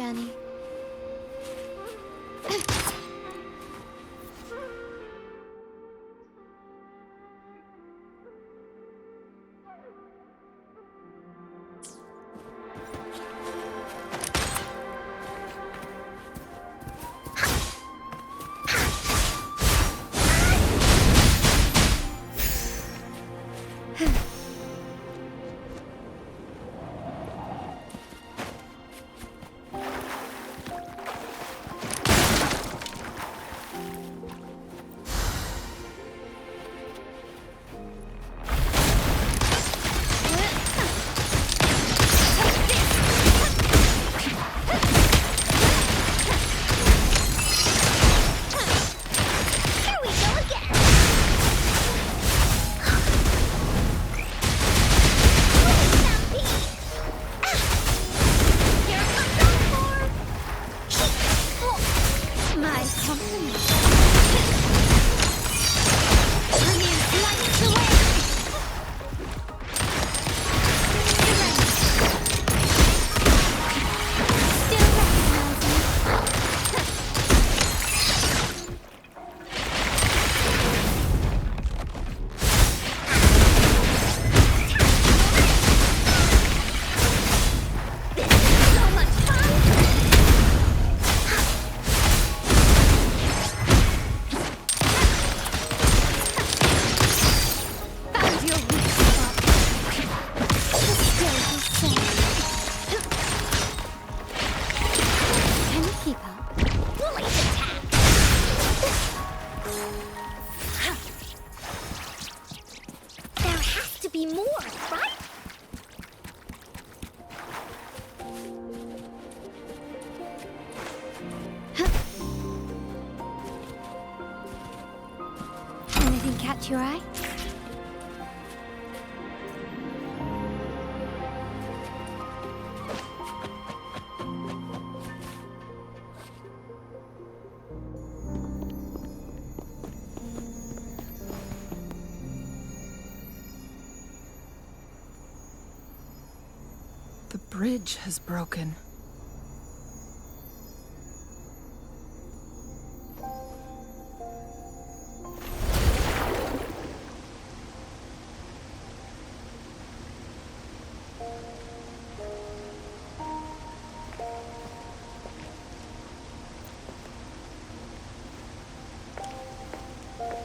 journey. Catch your eye? The bridge has broken.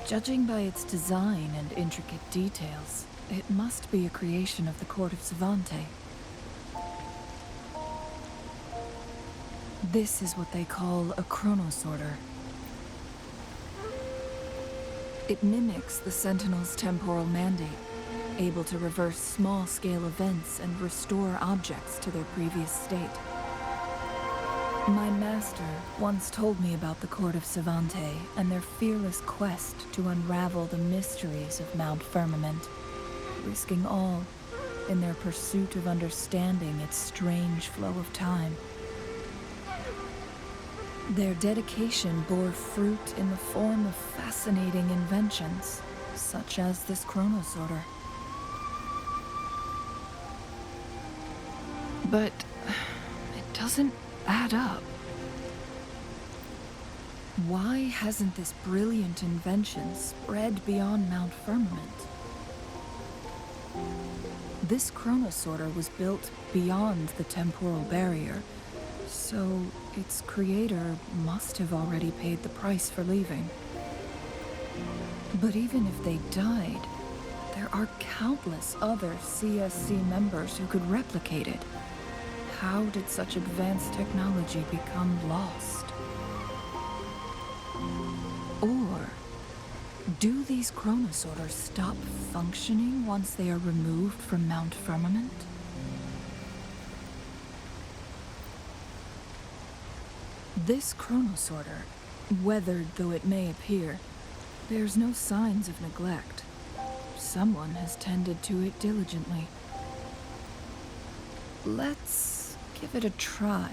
Judging by its design and intricate details, it must be a creation of the court of Savante. This is what they call a chronosorter. It mimics the Sentinel's temporal mandate, able to reverse small-scale events and restore objects to their previous state. My master once told me about the court of Savante and their fearless quest to unravel the mysteries of Mount Firmament, risking all in their pursuit of understanding its strange flow of time. Their dedication bore fruit in the form of fascinating inventions, such as this chronosorter. But it doesn't add up. Why hasn't this brilliant invention spread beyond Mount Firmament? This chronosorter was built beyond the temporal barrier, so its creator must have already paid the price for leaving. But even if they died, there are countless other CSC members who could replicate it. How did such advanced technology become lost? Or do these chronosorters stop functioning once they are removed from Mount Firmament? This chronosorter, weathered though it may appear, bears no signs of neglect. Someone has tended to it diligently. Let's give it a try.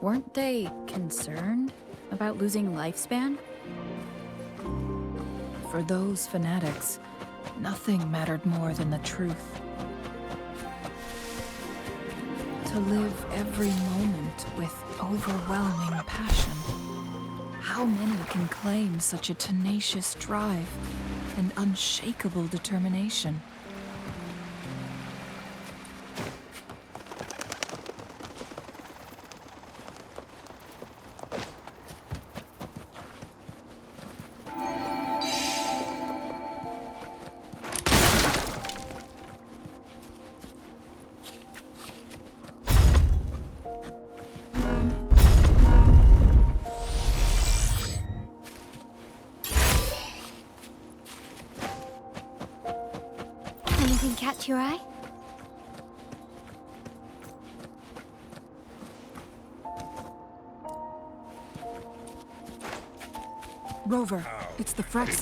Weren't they concerned about losing lifespan? For those fanatics, nothing mattered more than the truth. To live every moment with overwhelming passion. How many can claim such a tenacious drive and unshakable determination? Anything catch your eye? Rover, it's the Fraxis.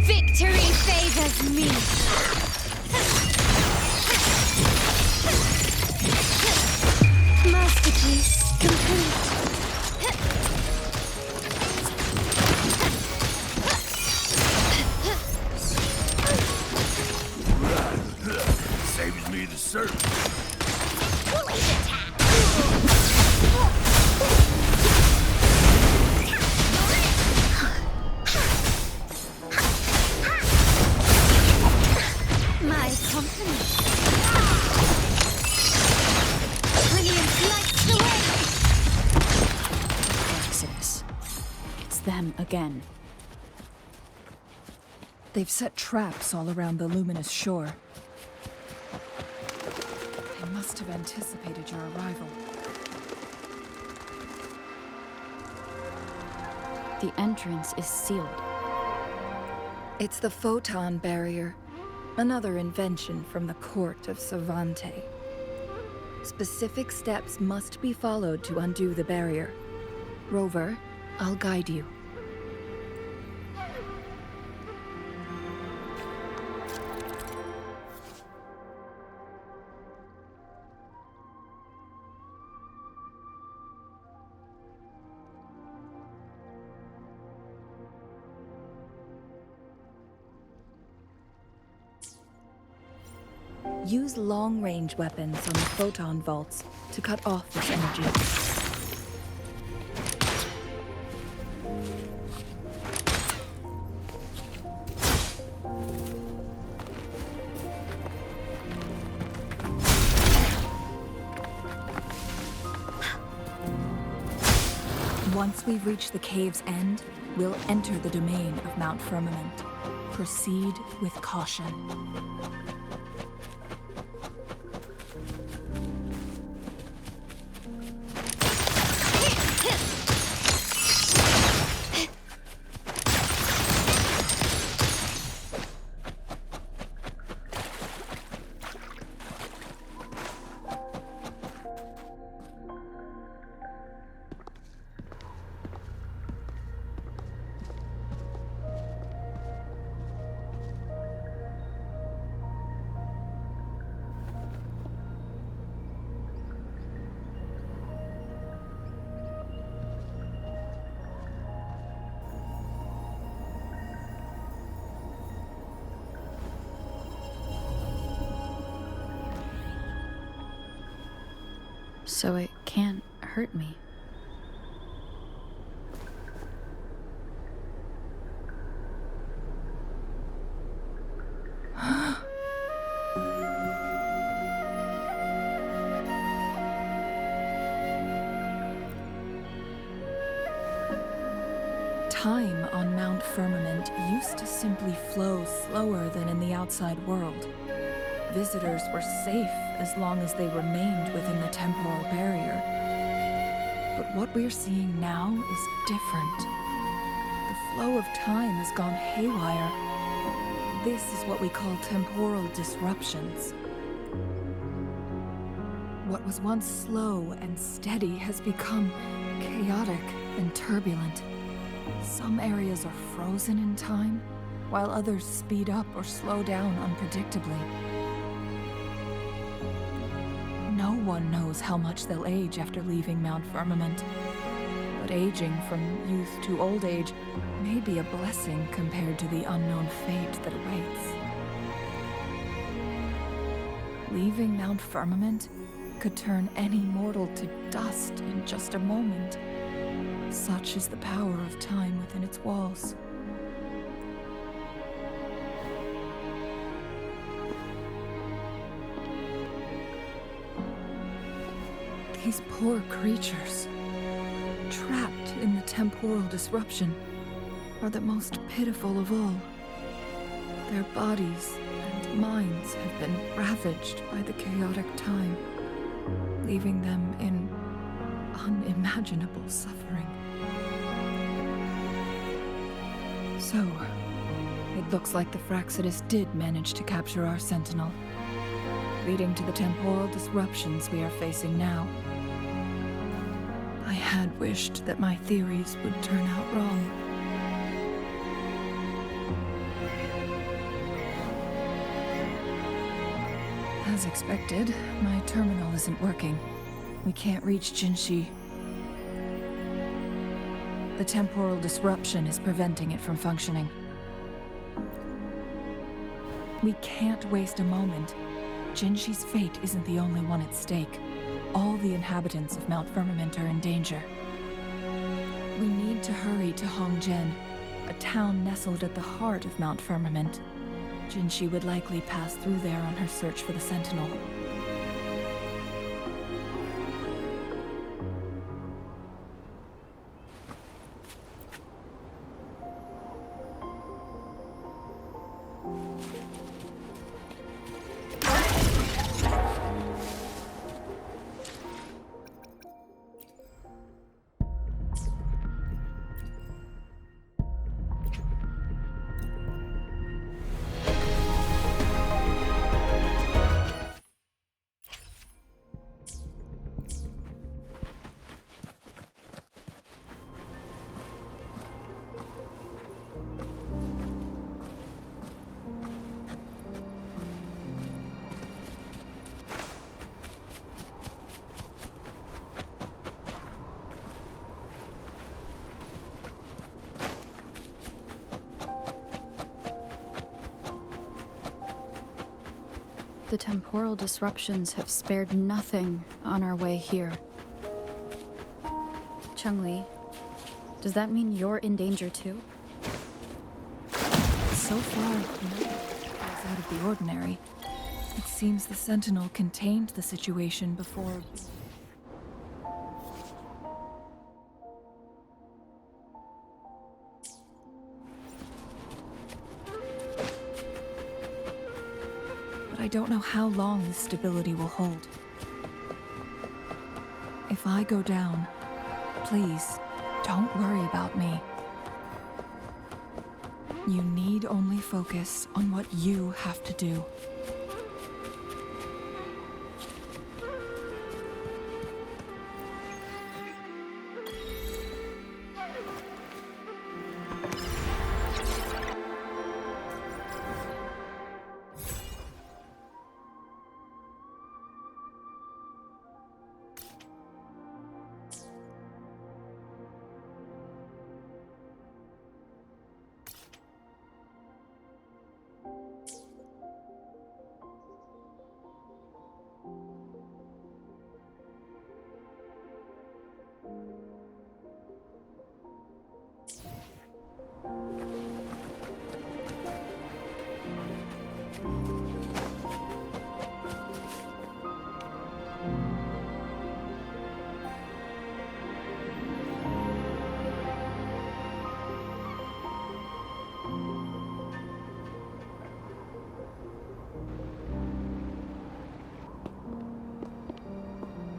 Victory favors me! Masterpiece complete. Saves me the search. My compliments. Brilliant lights the way! Exodus. It's them again. They've set traps all around the luminous shore. They must have anticipated your arrival. The entrance is sealed. It's the photon barrier, another invention from the court of Savante. Specific steps must be followed to undo the barrier. Rover, I'll guide you. Use long-range weapons on the photon vaults to cut off this energy. Once we reach the cave's end, we'll enter the domain of Mount Firmament. Proceed with caution. So it can't hurt me. Time on Mount Firmament used to simply flow slower than in the outside world. Visitors were safe as long as they remained within the temporal barrier. But what we're seeing now is different. The flow of time has gone haywire. This is what we call temporal disruptions. What was once slow and steady has become chaotic and turbulent. Some areas are frozen in time, while others speed up or slow down unpredictably. No one knows how much they'll age after leaving Mount Firmament, but aging from youth to old age may be a blessing compared to the unknown fate that awaits. Leaving Mount Firmament could turn any mortal to dust in just a moment. Such is the power of time within its walls. These poor creatures, trapped in the temporal disruption, are the most pitiful of all. Their bodies and minds have been ravaged by the chaotic time, leaving them in unimaginable suffering. So, it looks like the Fraxidus did manage to capture our sentinel, leading to the temporal disruptions we are facing now. I had wished that my theories would turn out wrong. As expected, my terminal isn't working. We can't reach Jinhsi. The temporal disruption is preventing it from functioning. We can't waste a moment. Jinhsi's fate isn't the only one at stake. All the inhabitants of Mount Firmament are in danger. We need to hurry to Hongzhen, a town nestled at the heart of Mount Firmament. Jinhsi would likely pass through there on her search for the Sentinel. The temporal disruptions have spared nothing on our way here. Changli, does that mean you're in danger too? So far, nothing feels out of the ordinary. It seems the Sentinel contained the situation before... But I don't know how long this stability will hold. If I go down, please, don't worry about me. You need only focus on what you have to do.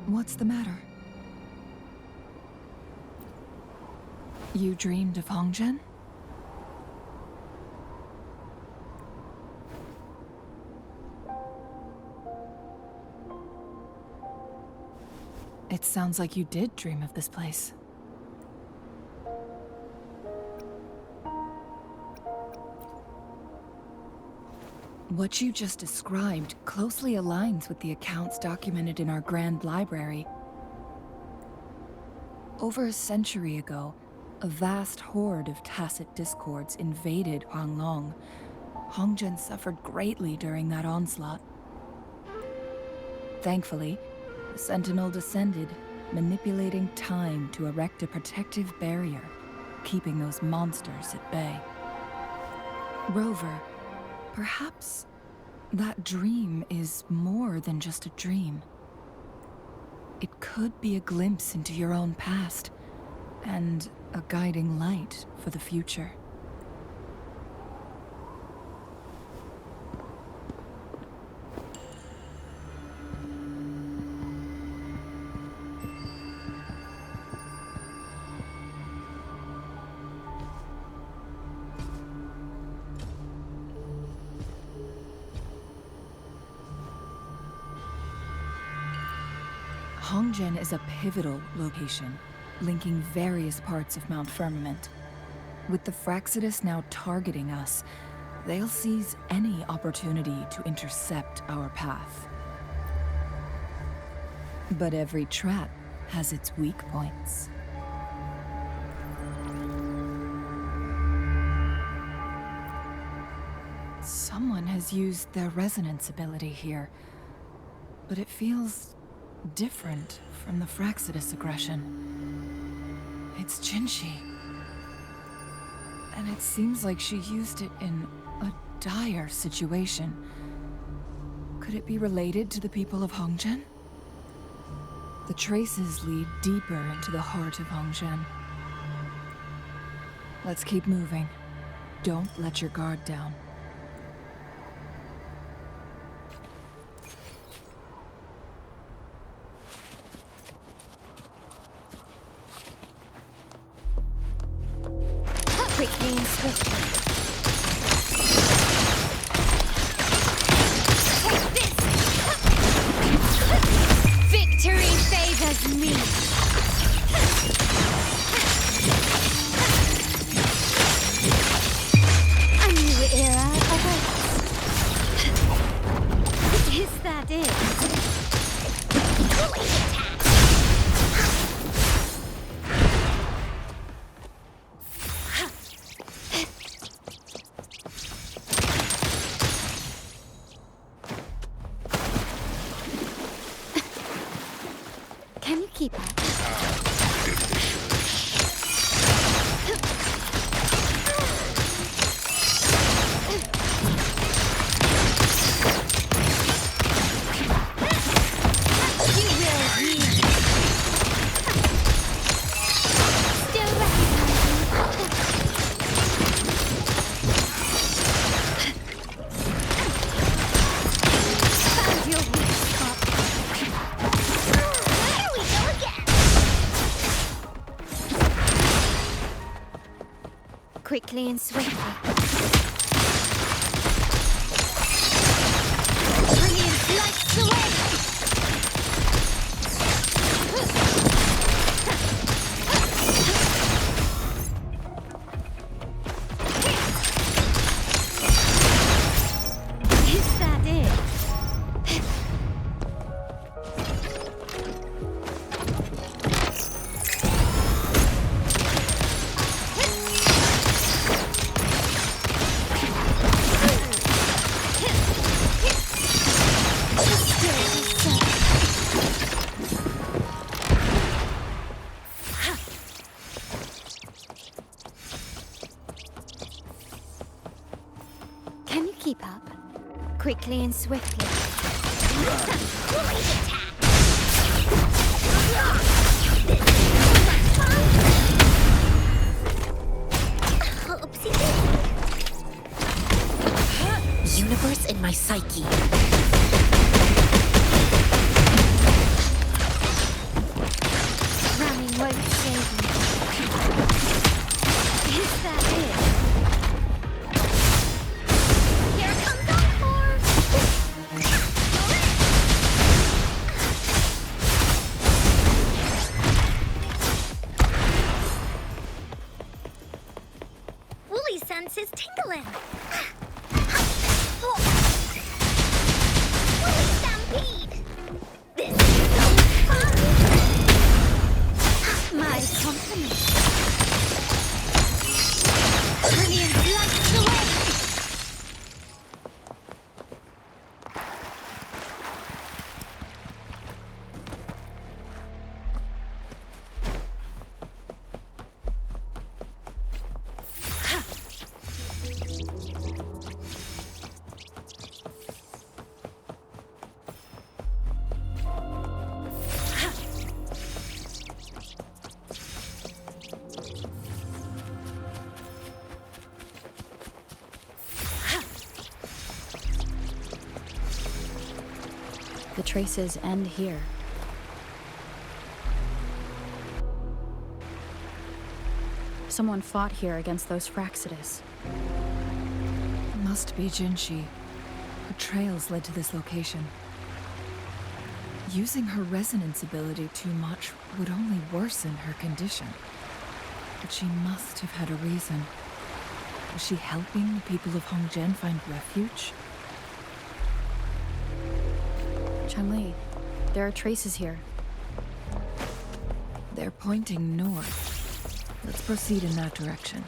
What's the matter? You dreamed of Hongzhen? It sounds like you did dream of this place. What you just described closely aligns with the accounts documented in our Grand Library. Over a century ago, a vast horde of tacit discords invaded Huanglong. Hongzhen suffered greatly during that onslaught. Thankfully, the Sentinel descended, manipulating time to erect a protective barrier, keeping those monsters at bay. Rover, perhaps that dream is more than just a dream. It could be a glimpse into your own past, and a guiding light for the future. Hongzhen is a pivotal location, linking various parts of Mount Firmament. With the Fraxidus now targeting us, they'll seize any opportunity to intercept our path. But every trap has its weak points. Someone has used their resonance ability here, but it feels different from the Fraxidus aggression. It's Jinhsi. And it seems like she used it in a dire situation. Could it be related to the people of Hongzhen? The traces lead deeper into the heart of Hongzhen. Let's keep moving. Don't let your guard down. Quickly and swiftly. Take this! Victory favors me! A new era awaits. Is that it? Bully attack! Can you keep up? You will heal. Still recognizing. Found your weak spot. Here we go again. Quickly and swiftly. Brilliant lights the way. Is that it? Can you keep up? Quickly and swiftly. Universe in my psyche. Running won't save me. Is that it? Here comes Encore! Woolly sense is tingling. me! Brilliant lights the way! The traces end here. Someone fought here against those Fraxidus. Must be Jinhsi. Her trails led to this location. Using her resonance ability too much would only worsen her condition. But she must have had a reason. Was she helping the people of Hongzhen find refuge? Changli, there are traces here. They're pointing north. Let's proceed in that direction.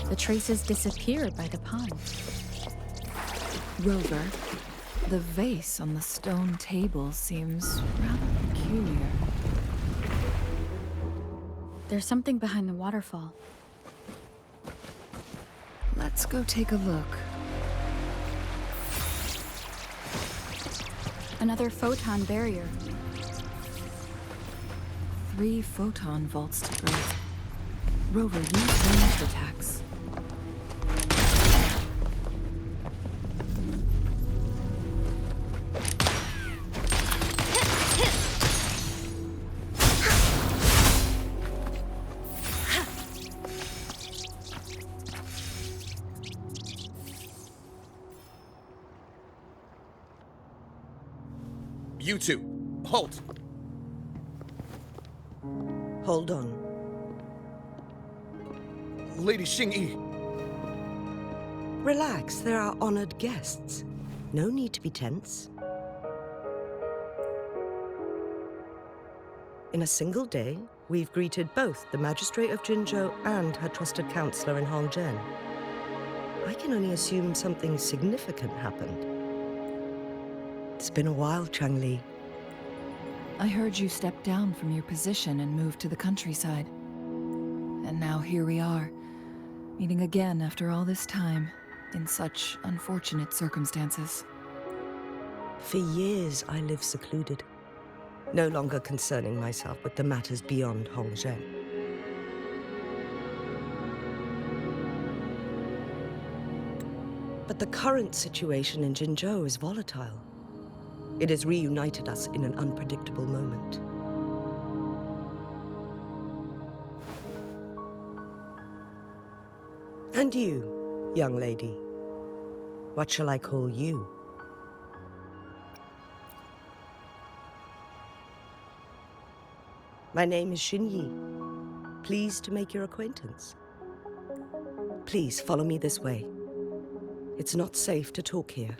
The traces disappeared by the pond. Rover, the vase on the stone table seems rather peculiar. There's something behind the waterfall. Let's go take a look. Another photon barrier. 3 photon vaults to break. Rover, use ranged attacks. You two, halt! Hold on. Lady Xingyi, Relax, they're our honored guests. No need to be tense. In a single day, we've greeted both the Magistrate of Jinzhou and her trusted counselor in Hongzhen. I can only assume something significant happened. It's been a while, Changli. I heard you stepped down from your position and moved to the countryside. And now here we are, meeting again after all this time, in such unfortunate circumstances. For years, I lived secluded, no longer concerning myself with the matters beyond Hongzhen. But the current situation in Jinzhou is volatile. It has reunited us in an unpredictable moment. And you, young lady, what shall I call you? My name is Xinyi. Pleased to make your acquaintance. Please follow me this way. It's not safe to talk here.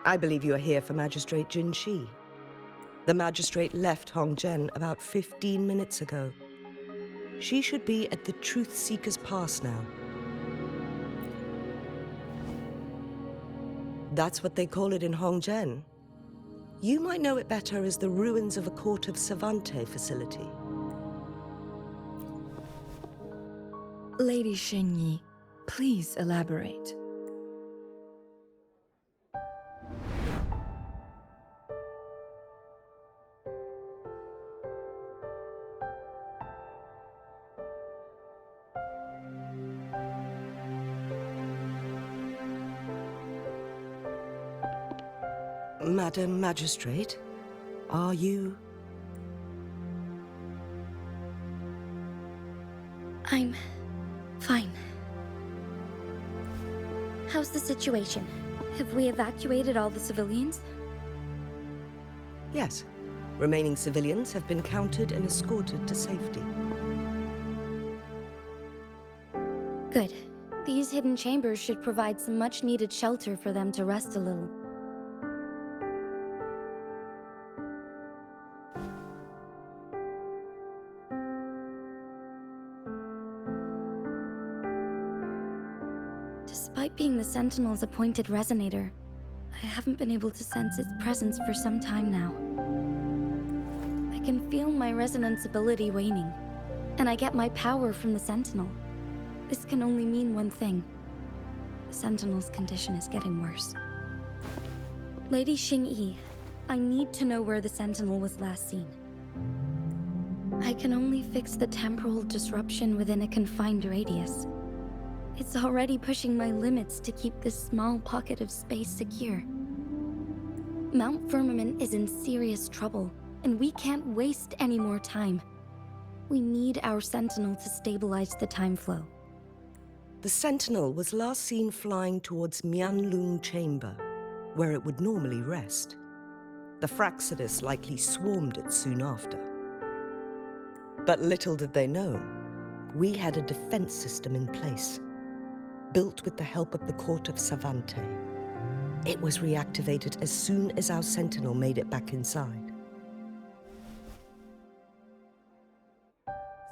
I believe you are here for Magistrate Jinhsi. The magistrate left Hongzhen about 15 minutes ago. She should be at the Truth Seeker's Pass now. That's what they call it in Hongzhen. You might know it better as the ruins of a Court of Savante facility. Lady Xingyi, please elaborate. Madam Magistrate, are you... I'm fine. How's the situation? Have we evacuated all the civilians? Yes. Remaining civilians have been counted and escorted to safety. Good. These hidden chambers should provide some much-needed shelter for them to rest a little. Despite being the Sentinel's appointed resonator, I haven't been able to sense its presence for some time now. I can feel my resonance ability waning, and I get my power from the Sentinel. This can only mean one thing. The Sentinel's condition is getting worse. Lady Xingyi, I need to know where the Sentinel was last seen. I can only fix the temporal disruption within a confined radius. It's already pushing my limits to keep this small pocket of space secure. Mount Firmament is in serious trouble, and we can't waste any more time. We need our Sentinel to stabilize the time flow. The Sentinel was last seen flying towards Mianlung Chamber, where it would normally rest. The Fraxidus likely swarmed it soon after. But little did they know, we had a defense system in place, built with the help of the Court of Savante. It was reactivated as soon as our Sentinel made it back inside.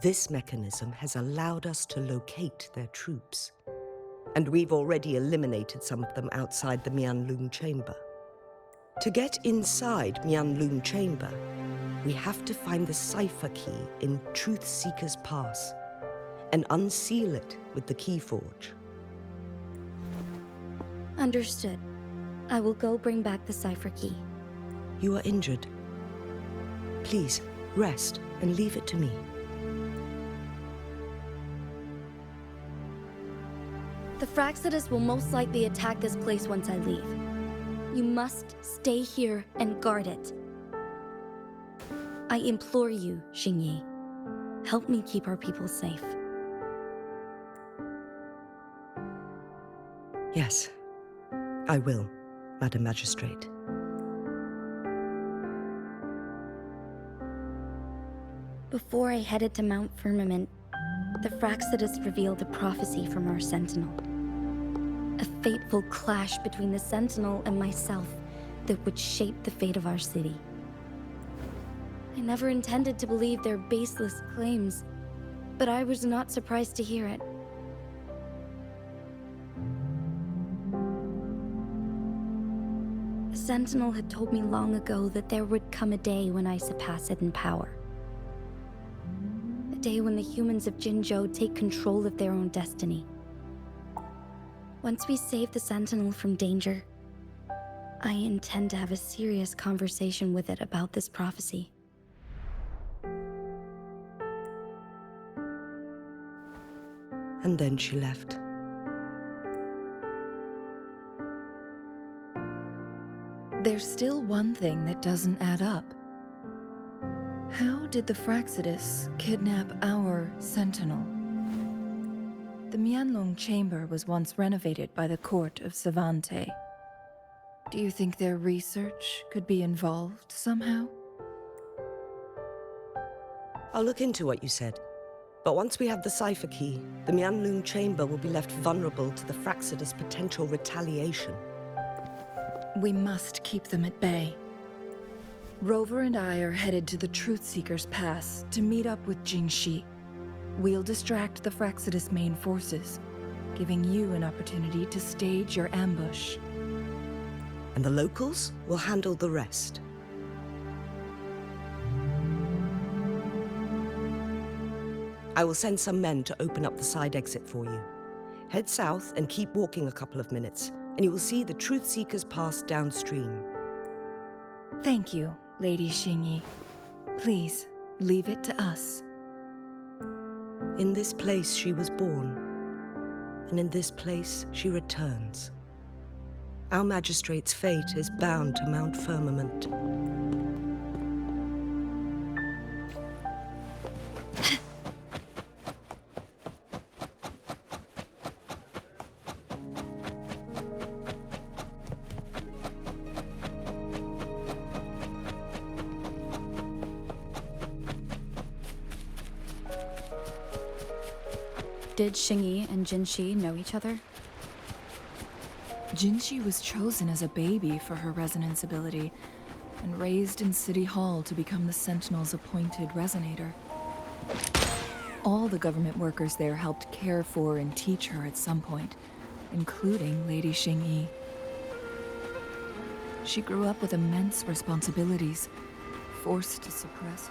This mechanism has allowed us to locate their troops, and we've already eliminated some of them outside the Mianlung Chamber. To get inside Mianlung Chamber, we have to find the cipher key in Truth Seeker's Pass and unseal it with the Keyforge. Understood. I will go bring back the cipher key. You are injured. Please, rest and leave it to me. The Fraxidus will most likely attack this place once I leave. You must stay here and guard it. I implore you, Xingyi. Help me keep our people safe. Yes, I will, Madam Magistrate. Before I headed to Mount Firmament, the Fraxidus revealed a prophecy from our Sentinel. A fateful clash between the Sentinel and myself that would shape the fate of our city. I never intended to believe their baseless claims, but I was not surprised to hear it. The Sentinel had told me long ago that there would come a day when I surpass it in power. A day when the humans of Jinzhou take control of their own destiny. Once we save the Sentinel from danger, I intend to have a serious conversation with it about this prophecy. And then she left. There's still one thing that doesn't add up. How did the Fraxidus kidnap our Sentinel? The Mianlong Chamber was once renovated by the Court of Savante. Do you think their research could be involved somehow? I'll look into what you said. But once we have the cipher key, the Mianlung Chamber will be left vulnerable to the Fraxidus' potential retaliation. We must keep them at bay. Rover and I are headed to the Truth Seeker's Pass to meet up with Jinhsi. We'll distract the Fraxidus' main forces, giving you an opportunity to stage your ambush. And the locals will handle the rest. I will send some men to open up the side exit for you. Head south and keep walking a couple of minutes, and you will see the Truth Seekers pass downstream. Thank you, Lady Xingyi. Please, leave it to us. In this place she was born, and in this place she returns. Our magistrate's fate is bound to Mount Firmament. Did Xingyi and Jinhsi know each other? Jinhsi was chosen as a baby for her resonance ability and raised in City Hall to become the Sentinel's appointed resonator. All the government workers there helped care for and teach her at some point, including Lady Xingyi. She grew up with immense responsibilities, forced to suppress.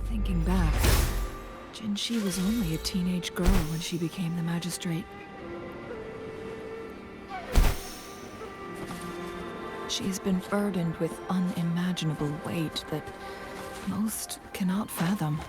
Thinking back, Jinhsi was only a teenage girl when she became the magistrate. She has been burdened with unimaginable weight that most cannot fathom.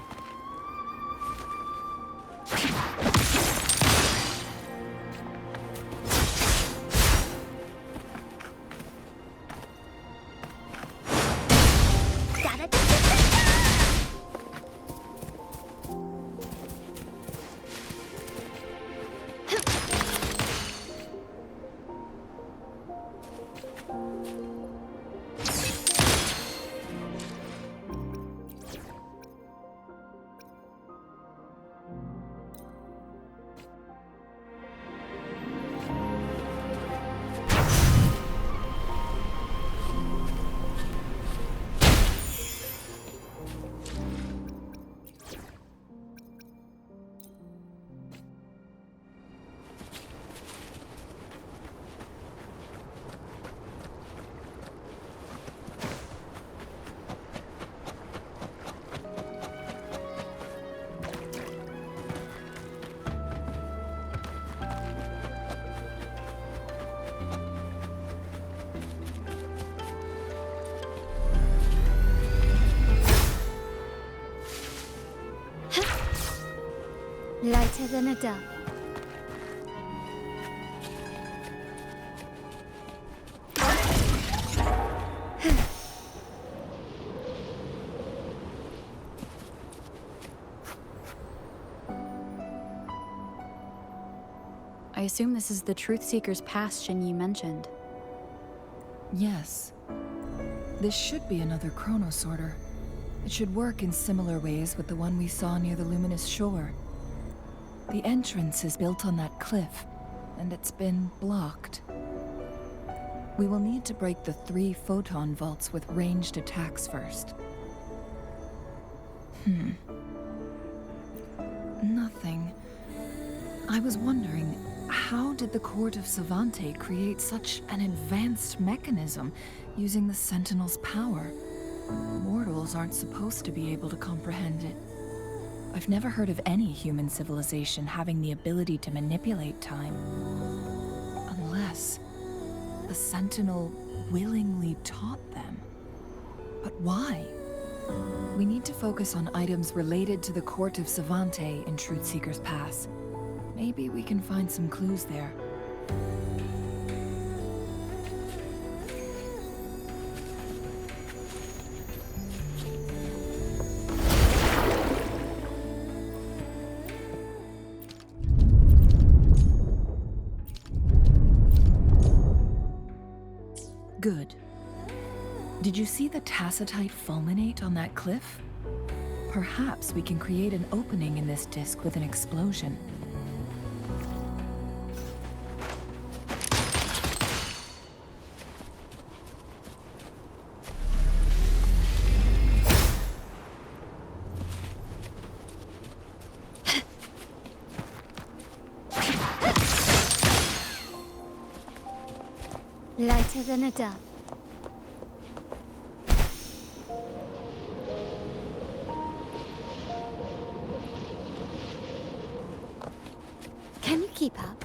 Lighter than a dove. I assume this is the Truth Seeker's Pass Xingyi mentioned. Yes. This should be another chronosorter. It should work in similar ways with the one we saw near the luminous shore. The entrance is built on that cliff, and it's been blocked. We will need to break the 3 photon vaults with ranged attacks first. Nothing. I was wondering, how did the Court of Savante create such an advanced mechanism using the Sentinel's power? Mortals aren't supposed to be able to comprehend it. I've never heard of any human civilization having the ability to manipulate time. Unless the Sentinel willingly taught them. But why? We need to focus on items related to the Court of Savante in Truth Seeker's Pass. Maybe we can find some clues there. Good. Did you see the tacitite fulminate on that cliff? Perhaps we can create an opening in this disk with an explosion. Lighter than a dove. Can you keep up?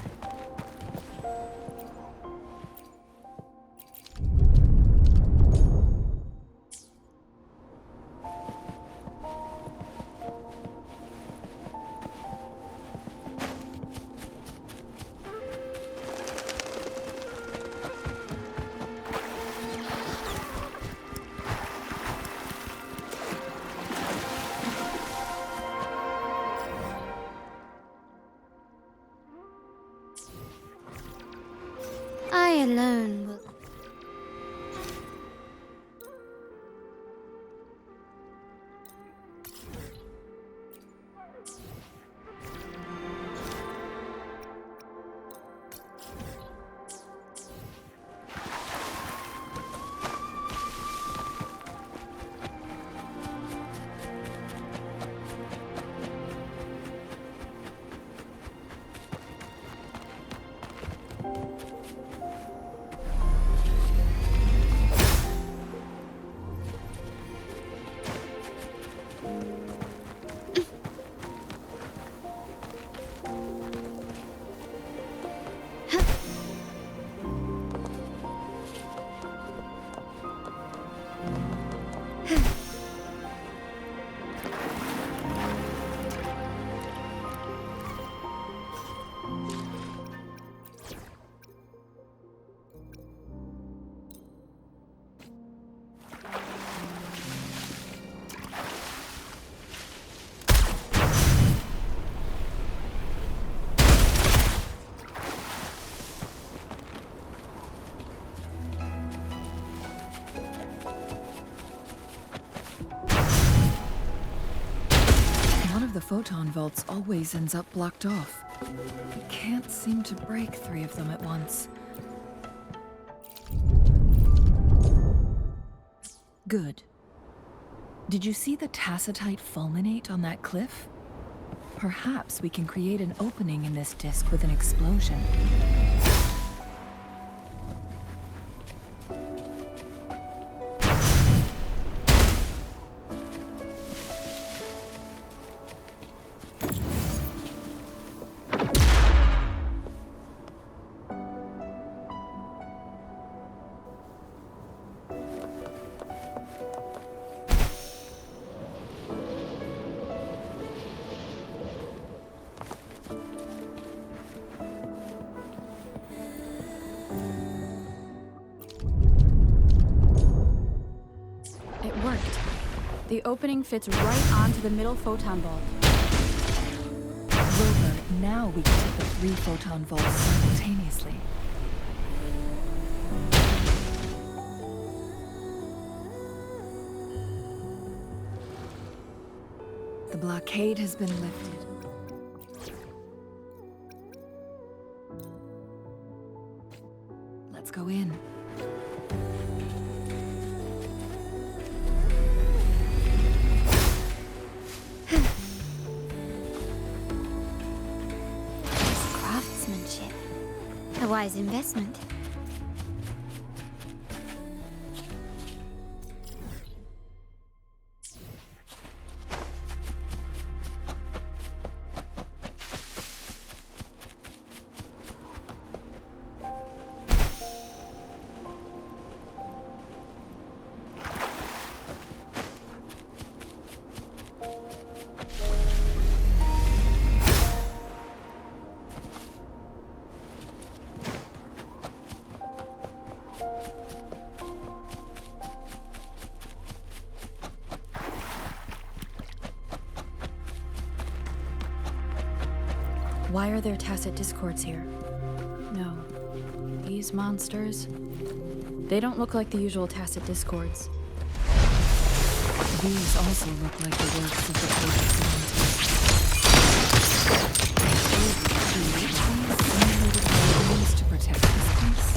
I alone will. One of the photon vaults always ends up blocked off. I can't seem to break 3 of them at once. Good. Did you see the tacitite fulminate on that cliff? Perhaps we can create an opening in this disk with an explosion. The opening fits right onto the middle photon vault. Rover, now we can hit the 3 photon vaults simultaneously. The blockade has been lifted. Let's go in. A wise investment. Why are there tacit discords here? No. These monsters... They don't look like the usual tacit discords. These also look like the works of the Order to protect this place.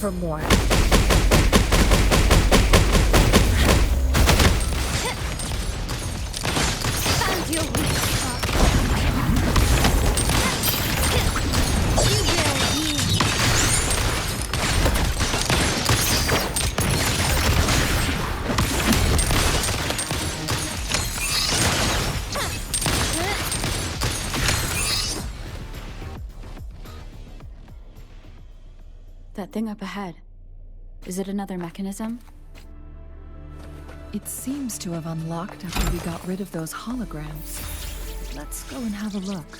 for more. Found your weak spot. You will yield. That thing up ahead. Is it another mechanism? It seems to have unlocked after we got rid of those holograms. Let's go and have a look.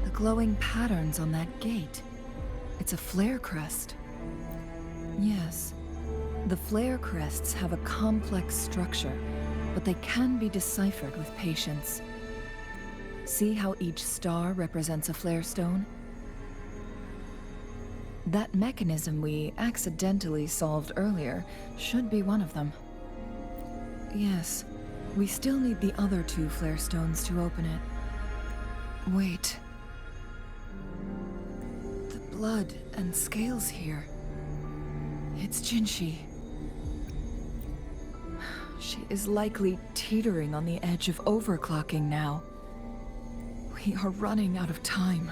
The glowing patterns on that gate. It's a flare crest. Yes. The flare crests have a complex structure, but they can be deciphered with patience. See how each star represents a flare stone? That mechanism we accidentally solved earlier should be one of them. Yes, we still need the other 2 flare stones to open it. Wait. The blood and scales here. It's Jinhsi. She is likely teetering on the edge of overclocking now. We are running out of time.